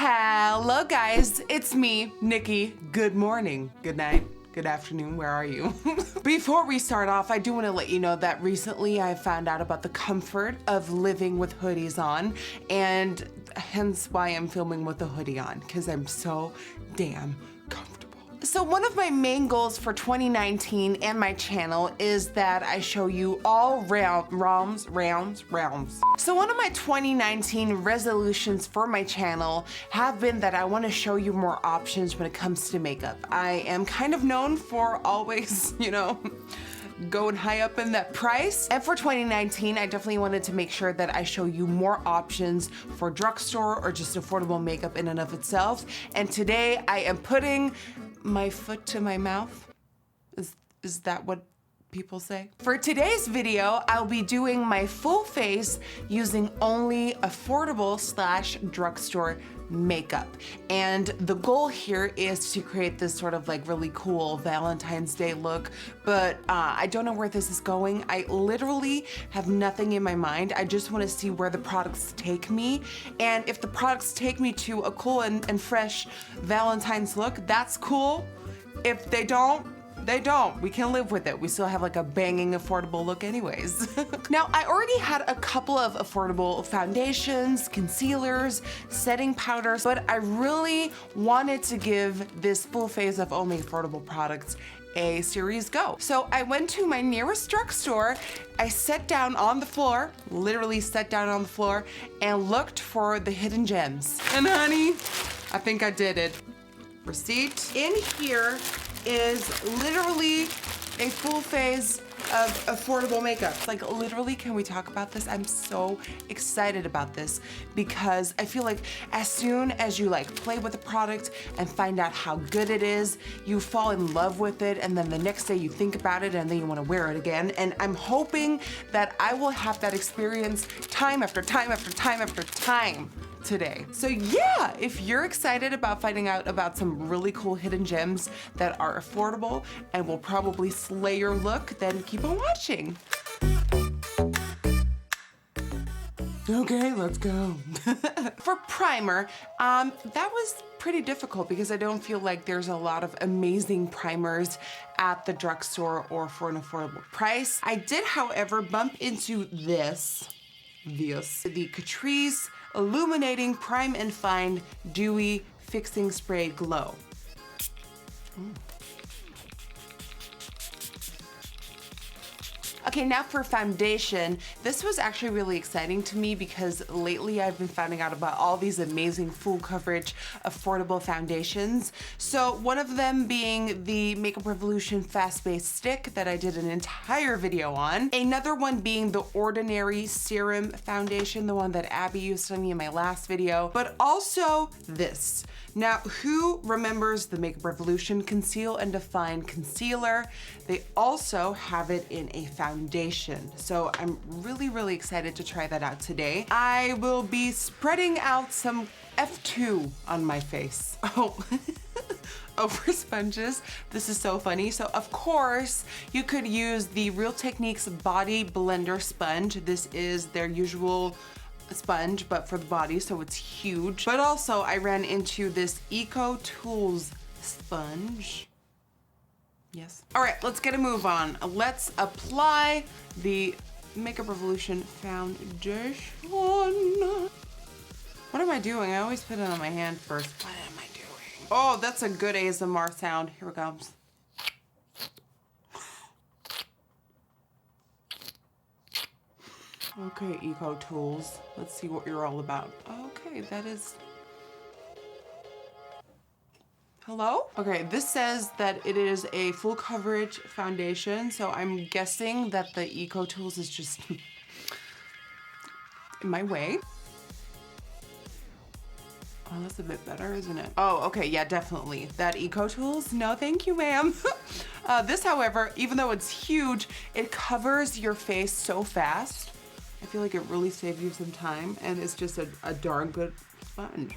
Hello guys, it's me, Nikki. Good morning, good night, good afternoon, where are you? Before we start off, I do want to let you know that recently I found out about the comfort of living with hoodies on, and hence why I'm filming with a hoodie on, because I'm so damn comfortable. So one of my main goals for 2019 and my channel is that I show you all rounds. So one of my 2019 resolutions for my channel have been that I want to show you more options when it comes to makeup. I am kind of known for always, going high up in that price. And for 2019, I definitely wanted to make sure that I show you more options for drugstore or just affordable makeup in and of itself. And today I am putting my foot to my mouth. Is that what people say? For today's video, I'll be doing my full face using only affordable / drugstore makeup. And the goal here is to create this sort of like really cool Valentine's Day look, but I don't know where this is going. I literally have nothing in my mind. I just want to see where the products take me. And if the products take me to a cool and fresh Valentine's look, that's cool. If they don't, they don't. We can live with it. We still have like a banging affordable look anyways. Now, I already had a couple of affordable foundations, concealers, setting powders, but I really wanted to give this full phase of only affordable products a serious go. So I went to my nearest drugstore, I sat down on the floor, literally sat down on the floor, and looked for the hidden gems. And honey, I think I did it. Receipt. In here is literally a full phase of affordable makeup. Like literally, can we talk about this? I'm so excited about this because I feel like as soon as you like play with the product and find out how good it is, you fall in love with it, and then the next day you think about it and then you want to wear it again. And I'm hoping that I will have that experience time after time after time after time today. So yeah, if you're excited about finding out about some really cool hidden gems that are affordable and will probably slay your look, then keep on watching. Okay, let's go. For primer, that was pretty difficult because I don't feel like there's a lot of amazing primers at the drugstore or for an affordable price. I did, however, bump into the Catrice Illuminating Prime and Find Dewy Fixing Spray Glow. Okay, now for foundation. This was actually really exciting to me because lately I've been finding out about all these amazing full coverage, affordable foundations. So one of them being the Makeup Revolution Fast Base Stick that I did an entire video on. Another one being the Ordinary Serum Foundation, the one that Abby used on me in my last video, but also this. Now, who remembers the Makeup Revolution Conceal and Define Concealer? They also have it in a foundation. So I'm really excited to try that out today. I will be spreading out some F2 on my face. Oh, over sponges. This is so funny. So of course, you could use the Real Techniques Body Blender Sponge. This is their usual sponge, but for the body, so it's huge. But also I ran into this NikkieTutorials sponge. Yes. All right, let's get a move on. Let's apply the Makeup Revolution foundation. What am I doing? I always put it on my hand first. What am I doing? Oh, that's a good ASMR sound. Here it comes. Okay, NikkieTutorials. Let's see what you're all about. Okay, that is... Hello? Okay, this says that it is a full coverage foundation, so I'm guessing that the NikkieTutorials is just in my way. Oh, that's a bit better, isn't it? Oh, okay, yeah, definitely. That NikkieTutorials? No, thank you, ma'am. This, however, even though it's huge, it covers your face so fast. I feel like it really saved you some time, and it's just a darn good sponge.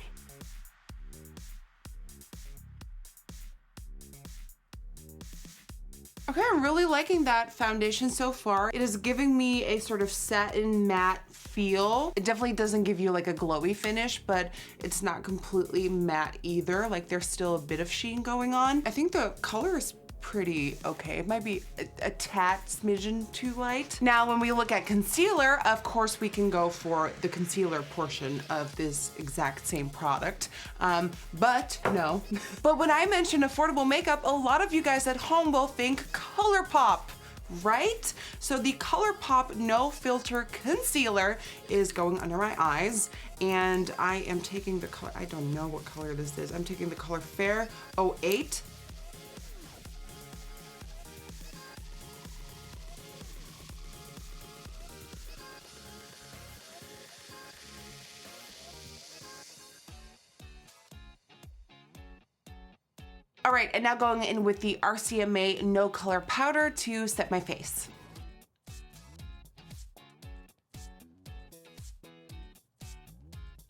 Okay, I'm really liking that foundation so far. It is giving me a sort of satin matte feel. It definitely doesn't give you like a glowy finish, but it's not completely matte either. Like there's still a bit of sheen going on. I think the color is pretty okay. It might be a tad smidgen too light. Now, when we look at concealer, of course, we can go for the concealer portion of this exact same product. But no. But when I mention affordable makeup, a lot of you guys at home will think ColourPop, right? So the ColourPop No Filter Concealer is going under my eyes, and I am taking the color, I don't know what color this is. I'm taking the color Fair 08. All right, and now going in with the RCMA No Color Powder to set my face.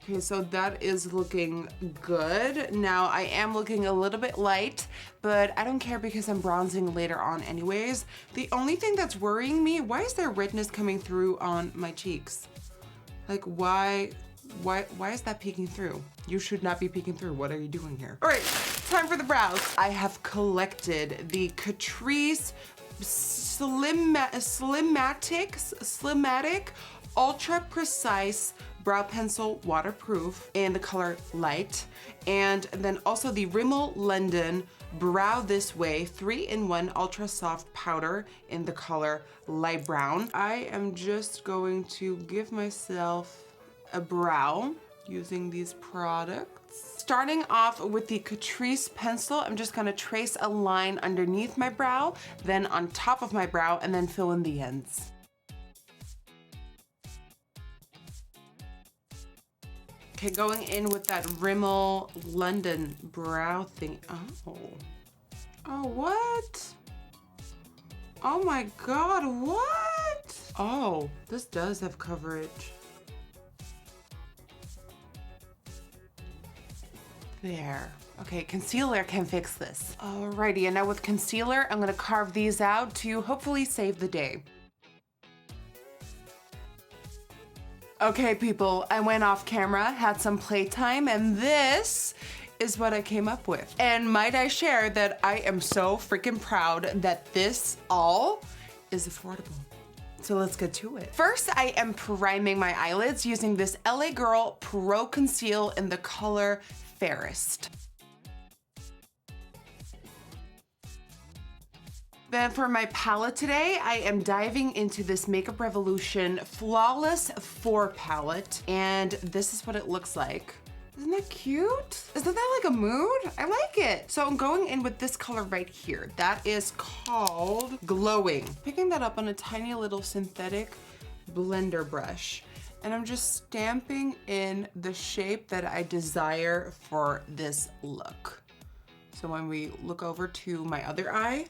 Okay, so that is looking good. Now I am looking a little bit light, but I don't care because I'm bronzing later on anyways. The only thing that's worrying me, why is there redness coming through on my cheeks? Like why is that peeking through? You should not be peeking through. What are you doing here? All right, time for the brows. I have collected the Catrice Slimatic Ultra Precise Brow Pencil Waterproof in the color Light, and then also the Rimmel London Brow This Way 3-in-1 Ultra Soft Powder in the color Light Brown. I am just going to give myself a brow using these products. Starting off with the Catrice pencil, I'm just gonna trace a line underneath my brow, then on top of my brow, and then fill in the ends. Okay, going in with that Rimmel London brow thing. Oh, what? Oh my God, what? Oh, this does have coverage. There. Okay, concealer can fix this. Alrighty, and now with concealer, I'm gonna carve these out to hopefully save the day. Okay, people, I went off camera, had some playtime, and this is what I came up with. And might I share that I am so freaking proud that this all is affordable. So let's get to it. First, I am priming my eyelids using this LA Girl Pro Conceal in the color Fairest. Then for my palette today, I am diving into this Makeup Revolution Flawless 4 palette, and this is what it looks like. Isn't that cute? Isn't that like a mood? I like it. So I'm going in with this color right here. That is called Glowing. Picking that up on a tiny little synthetic blender brush. And I'm just stamping in the shape that I desire for this look. So when we look over to my other eye,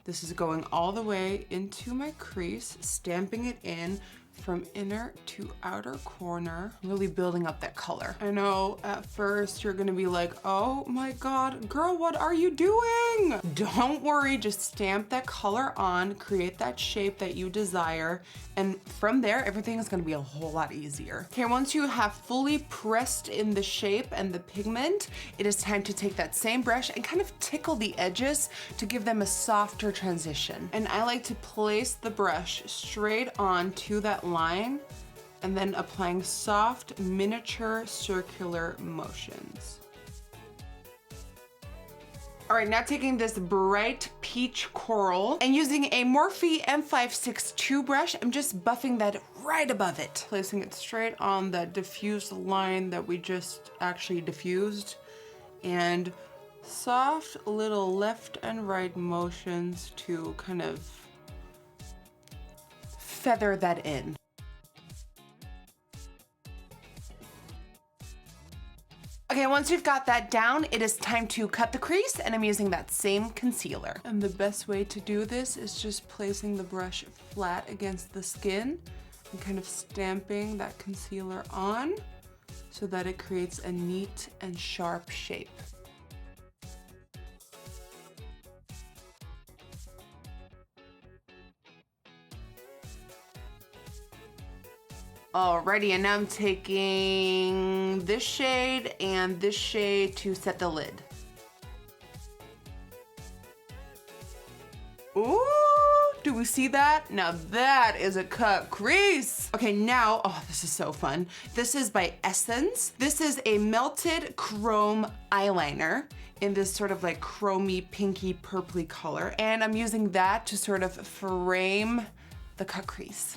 this is going all the way into my crease, stamping it in from inner to outer corner, really building up that color. I know at first you're gonna be like, oh my God, girl, what are you doing? Don't worry, just stamp that color on, create that shape that you desire, and from there, everything is gonna be a whole lot easier. Okay, once you have fully pressed in the shape and the pigment, it is time to take that same brush and kind of tickle the edges to give them a softer transition. And I like to place the brush straight onto that line and then applying soft miniature circular motions. All right, now taking this bright peach coral and using a Morphe M562 brush, I'm just buffing that right above it. Placing it straight on that diffused line that we just actually diffused, and soft little left and right motions to kind of feather that in. Okay, once you've got that down, it is time to cut the crease, and I'm using that same concealer. And the best way to do this is just placing the brush flat against the skin and kind of stamping that concealer on so that it creates a neat and sharp shape. Alrighty, and now I'm taking this shade and this shade to set the lid. Ooh, do we see that? Now that is a cut crease. Okay, now, oh, this is so fun. This is by Essence. This is a melted chrome eyeliner in this sort of like chromey, pinky, purpley color. And I'm using that to sort of frame the cut crease.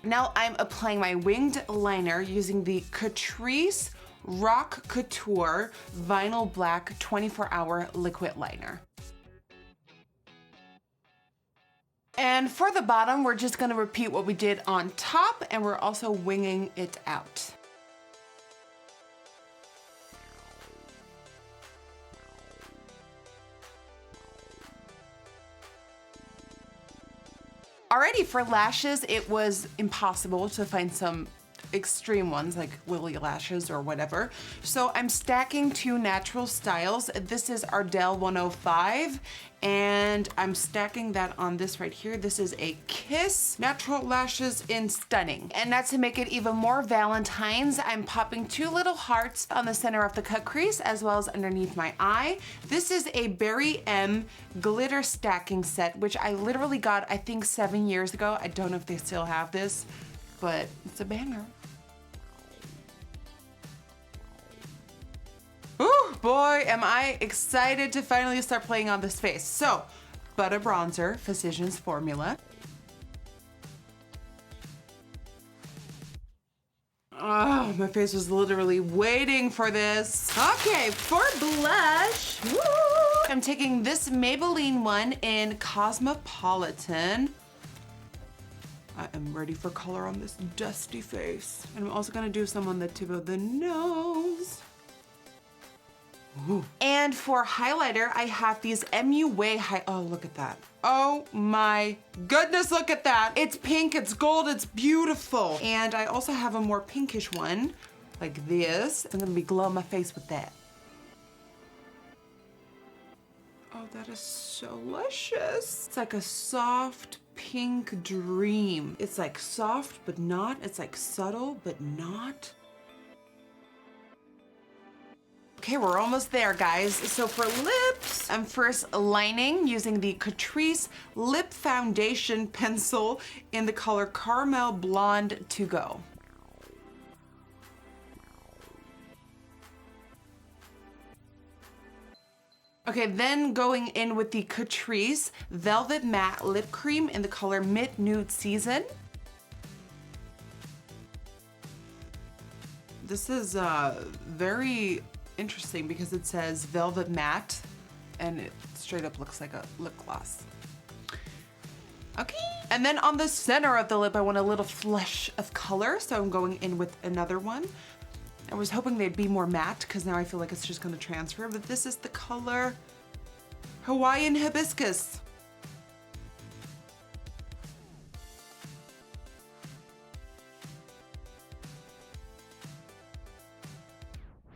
Now I'm applying my winged liner using the Catrice Rock Couture Vinyl Black 24-hour liquid liner. And for the bottom, we're just gonna repeat what we did on top, and we're also winging it out. Alrighty, for lashes, it was impossible to find some extreme ones like Willy lashes or whatever. So I'm stacking two natural styles. This is Ardell 105, and I'm stacking that on this right here. This is a Kiss Natural Lashes in Stunning. And now to make it even more Valentine's, I'm popping two little hearts on the center of the cut crease as well as underneath my eye. This is a Berry M glitter stacking set, which I literally got, I think 7 years ago. I don't know if they still have this, but it's a banger. Ooh, boy, am I excited to finally start playing on this face. So, Butter Bronzer, Physicians Formula. Oh, my face was literally waiting for this. Okay, for blush, woo, I'm taking this Maybelline one in Cosmopolitan. I am ready for color on this dusty face. And I'm also gonna do some on the tip of the nose. Ooh. And for highlighter, I have these MUA oh, look at that. Oh my goodness, look at that. It's pink, it's gold, it's beautiful. And I also have a more pinkish one, like this. I'm gonna be glowing my face with that. Oh, that is so luscious. It's like a soft pink dream. It's like soft, but not. It's like subtle, but not. Okay, we're almost there, guys. So for lips, I'm first lining using the Catrice Lip Foundation Pencil in the color Caramel Blonde To Go. Okay, then going in with the Catrice Velvet Matte Lip Cream in the color Mid Nude Season. This is very interesting because it says Velvet Matte and it straight up looks like a lip gloss. Okay, and then on the center of the lip, I want a little flush of color, so I'm going in with another one. I was hoping they'd be more matte because now I feel like it's just gonna transfer, but this is the color Hawaiian Hibiscus.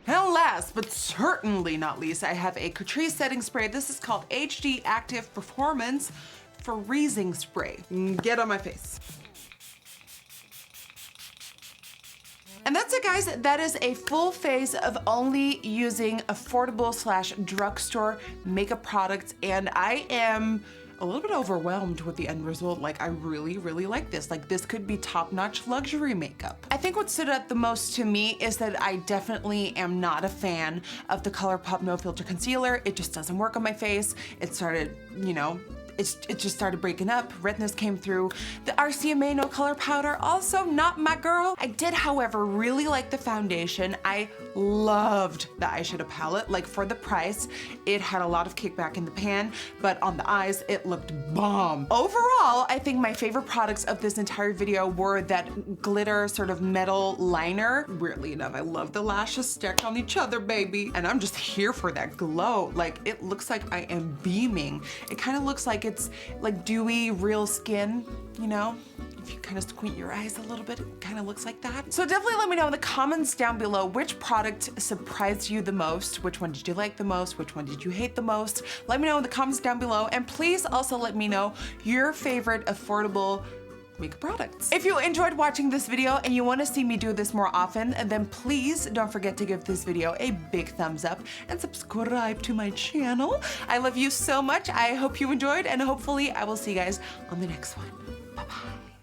And last, but certainly not least, I have a Catrice setting spray. This is called HD Active Performance Freezing Spray. Get on my face. And that's it, guys. That is a full face of only using affordable / drugstore makeup products, and I am a little bit overwhelmed with the end result. Like, I really, really like this. Like, this could be top-notch luxury makeup. I think what stood out the most to me is that I definitely am not a fan of the ColourPop No Filter Concealer. It just doesn't work on my face. It started, you know, it just started breaking up. Redness came through. The RCMA No Color Powder, also not my girl. I did, however, really like the foundation. I loved the eyeshadow palette. Like, for the price, it had a lot of kickback in the pan, but on the eyes, it looked bomb. Overall, I think my favorite products of this entire video were that glitter sort of metal liner. Weirdly enough, I love the lashes stacked on each other, baby. And I'm just here for that glow. Like, it looks like I am beaming. It kind of looks like it's like dewy, real skin, you know? You if you kind of squint your eyes a little bit, it kind of looks like that. So definitely let me know in the comments down below which product surprised you the most. Which one did you like the most? Which one did you hate the most? Let me know in the comments down below. And please also let me know your favorite affordable makeup products. If you enjoyed watching this video and you want to see me do this more often, then please don't forget to give this video a big thumbs up and subscribe to my channel. I love you so much. I hope you enjoyed, and hopefully I will see you guys on the next one. Bye-bye.